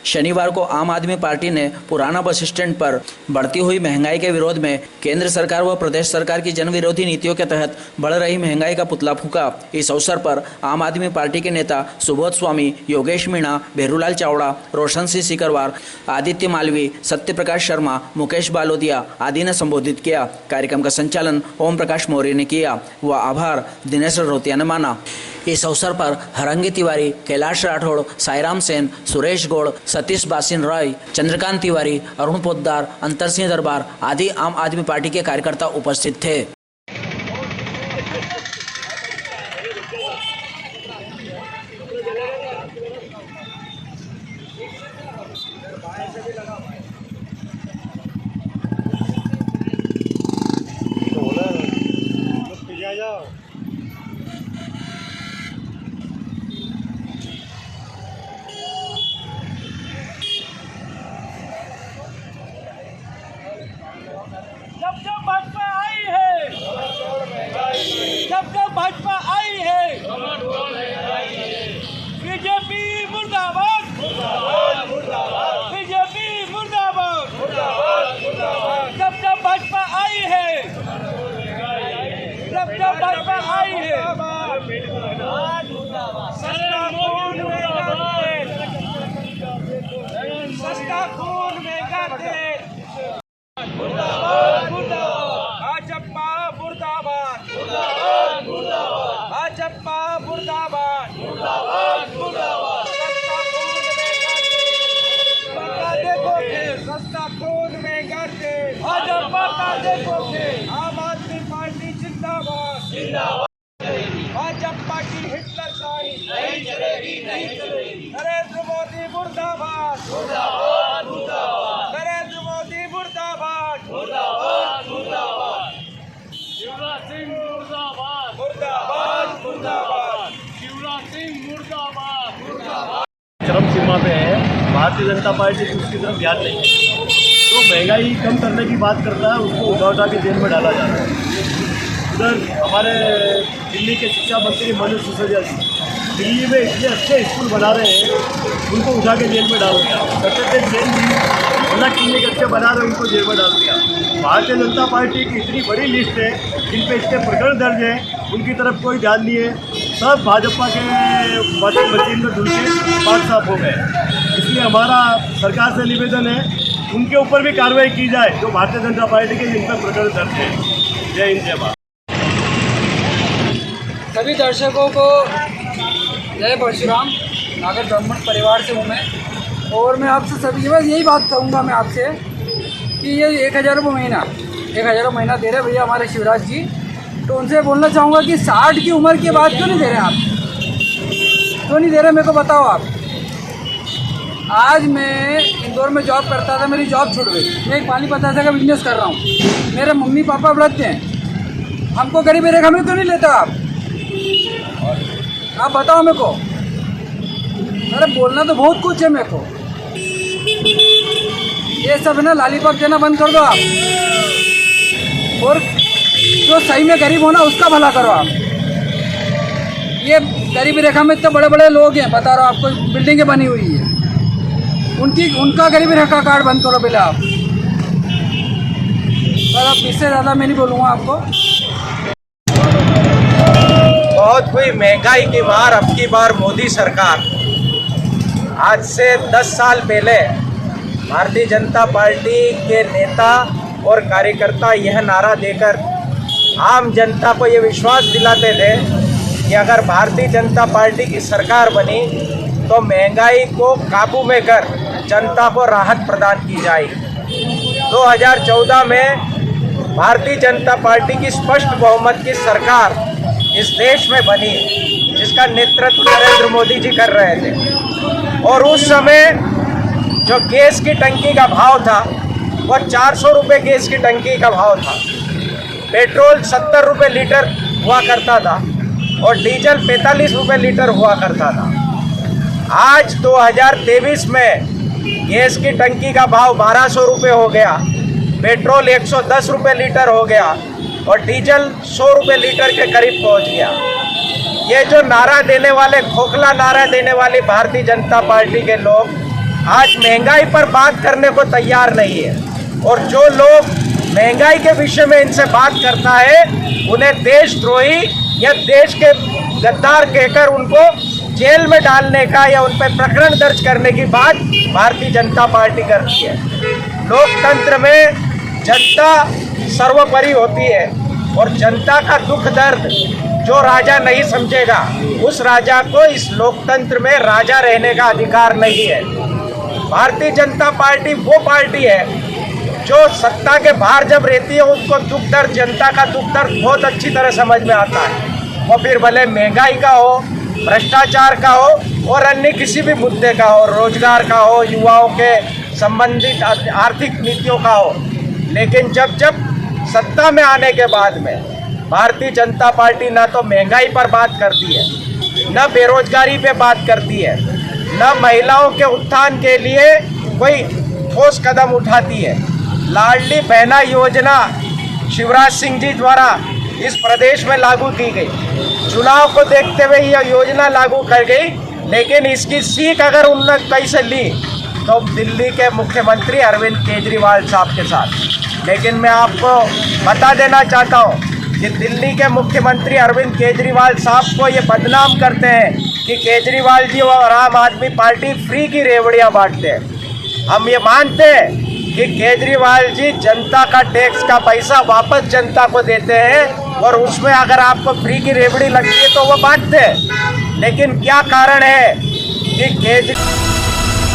शनिवार को आम आदमी पार्टी ने पुराना बस स्टैंड पर बढ़ती हुई महंगाई के विरोध में केंद्र सरकार व प्रदेश सरकार की जन विरोधी नीतियों के तहत बढ़ रही महंगाई का पुतला फूंका। इस अवसर पर आम आदमी पार्टी के नेता सुबोध स्वामी, योगेश मीणा, भेरूलाल चावड़ा, रोशन सिंह सिकरवार, आदित्य मालवी, सत्य प्रकाश शर्मा, मुकेश बालोदिया आदि ने संबोधित किया। कार्यक्रम का संचालन ओम प्रकाश मौर्य ने किया व आभार दिनेश रोतिया ने माना। इस अवसर पर हरंगी तिवारी, कैलाश राठौड़, साईराम सेन, सुरेश गौड़, सतीश बासिन रॉय, चंद्रकांत तिवारी, अरुण पोद्दार, अंतर सिंह दरबार आदि आम आदमी पार्टी के कार्यकर्ता उपस्थित थे। जब भाजपा आई है, जब भाजपा आई है, बीजेपी मुर्दाबाद, बीजेपी मुर्दाबाद, जब भाजपा आई है, जब भाजपा आई है, सस्ता खून में गाते भाजपा मुर्दाबाद, भाजपा मुर्दाबाद, सस्ता खून में गाते भाजपा का देखोगे। आम आदमी पार्टी जिंदाबाद, भाजपा की हिटलर शाही नहीं चलेगी, नहीं चलेगी। नरेंद्र मोदी मुर्दाबाद, नरेंद्र मोदी मुर्दाबाद, शिवराज सिंह मुर्दाबाद, मुर्दाबाद, मुर्दाबाद। शिवराज सिंह मुर्दाबाद। चरम सीमा पे है। भारतीय जनता पार्टी उसकी तरफ ध्यान नहीं है। तो महंगाई कम करने की बात करता है, उसको उठा के जेल में डाला जा रहा है। उधर हमारे दिल्ली के शिक्षा मंत्री मनोज सिसोदिया जी दिल्ली में इतने अच्छे स्कूल बना रहे हैं, उनको उठा के जेल में डाल दिया। सत्यदेव जैन जी अन्ना क्लिनिक अच्छे बना रहे हैं, उनको जेल में डाल दिया। भारतीय जनता पार्टी की इतनी बड़ी लिस्ट है जिन पे इसके प्रकरण दर्ज है, उनकी तरफ कोई ध्यान नहीं है। सब भाजपा के वोटिंग मशीन में धुल के पाक साफ हो गए। इसलिए हमारा सरकार से निवेदन है, उनके ऊपर भी कार्रवाई की जाए जो भारतीय जनता पार्टी के जिन पर प्रकरण दर्ज है। जय हिंद, जय भारत। सभी दर्शकों को जय परशुराम। नागर ब्राह्मण परिवार से हूँ मैं, और मैं आपसे सभी बस यही बात कहूँगा मैं आपसे कि ये 1000 रुपये महीना, 1000 रुपये महीना दे रहे भैया हमारे शिवराज जी। तो उनसे बोलना चाहूँगा कि 60 की उम्र के बाद क्यों नहीं दे रहे आप, क्यों नहीं दे रहे मेरे को बताओ आप। आज मैं इंदौर में जॉब करता था, मेरी जॉब छूट गई। मैं एक पानी बतासा का बिजनेस कर रहा हूँ। मेरे मम्मी पापा वृद्ध हैं, हमको गरीबी रेखा में क्यों नहीं लेता आप बताओ मेरे को। अरे बोलना तो बहुत कुछ है मेरे को। ये सब ना लॉलीपॉप देना बंद कर दो आप, और जो सही में गरीब हो ना उसका भला करो आप। ये गरीबी रेखा में इतने बड़े बड़े लोग हैं, बता रहा हूँ आपको, बिल्डिंगें बनी हुई है, उनका गरीबी रेखा कार्ड बंद करो पहले आप। पर अब इससे ज़्यादा मैं नहीं बोलूँगा आपको। बहुत हुई महंगाई की मार अब की बार मोदी सरकार। आज से 10 साल पहले भारतीय जनता पार्टी के नेता और कार्यकर्ता यह नारा देकर आम जनता को ये विश्वास दिलाते थे कि अगर भारतीय जनता पार्टी की सरकार बनी तो महंगाई को काबू में कर जनता को राहत प्रदान की जाएगी। 2014 में भारतीय जनता पार्टी की स्पष्ट बहुमत की सरकार इस देश में बनी, जिसका नेतृत्व नरेंद्र मोदी जी कर रहे थे। और उस समय जो गैस की टंकी का भाव था वो 400 रुपये गैस की टंकी का भाव था। पेट्रोल 70 रुपये लीटर हुआ करता था और डीजल 45 रुपये लीटर हुआ करता था। आज 2023 में गैस की टंकी का भाव 1200 रुपये हो गया, पेट्रोल 110 रुपये लीटर हो गया और डीजल 100 रुपये लीटर के करीब पहुंच गया। ये जो नारा देने वाले, खोखला नारा देने वाली भारतीय जनता पार्टी के लोग आज महंगाई पर बात करने को तैयार नहीं है। और जो लोग महंगाई के विषय में इनसे बात करता है उन्हें देशद्रोही या देश के गद्दार कहकर उनको जेल में डालने का या उन पर प्रकरण दर्ज करने की बात भारतीय जनता पार्टी करती है। लोकतंत्र में जनता सर्वोपरि होती है और जनता का दुख दर्द जो राजा नहीं समझेगा उस राजा को इस लोकतंत्र में राजा रहने का अधिकार नहीं है। भारतीय जनता पार्टी वो पार्टी है जो सत्ता के बाहर जब रहती है उसको दुख दर्द, जनता का दुख दर्द बहुत अच्छी तरह समझ में आता है। वो फिर भले महंगाई का हो, भ्रष्टाचार का हो और अन्य किसी भी मुद्दे का हो, रोजगार का हो, युवाओं के संबंधित आर्थिक नीतियों का हो। लेकिन जब जब सत्ता में आने के बाद में भारतीय जनता पार्टी न तो महंगाई पर बात करती है, न बेरोजगारी पे बात करती है, न महिलाओं के उत्थान के लिए कोई ठोस कदम उठाती है। लाडली बहना योजना शिवराज सिंह जी द्वारा इस प्रदेश में लागू की गई। चुनाव को देखते हुए यह योजना लागू कर गई, लेकिन इसकी सीख अगर उन्होंने कैसे ली तो दिल्ली के मुख्यमंत्री अरविंद केजरीवाल साहब के साथ। लेकिन मैं आपको बता देना चाहता हूँ कि दिल्ली के मुख्यमंत्री अरविंद केजरीवाल साहब को ये बदनाम करते हैं कि केजरीवाल जी और आम आदमी पार्टी फ्री की रेवड़ियाँ बांटते हैं। हम ये मानते हैं कि केजरीवाल जी जनता का टैक्स का पैसा वापस जनता को देते हैं और उसमें अगर आपको फ्री की रेवड़ी लगती है तो वो बांटते हैं। लेकिन क्या कारण है कि केजरीवाल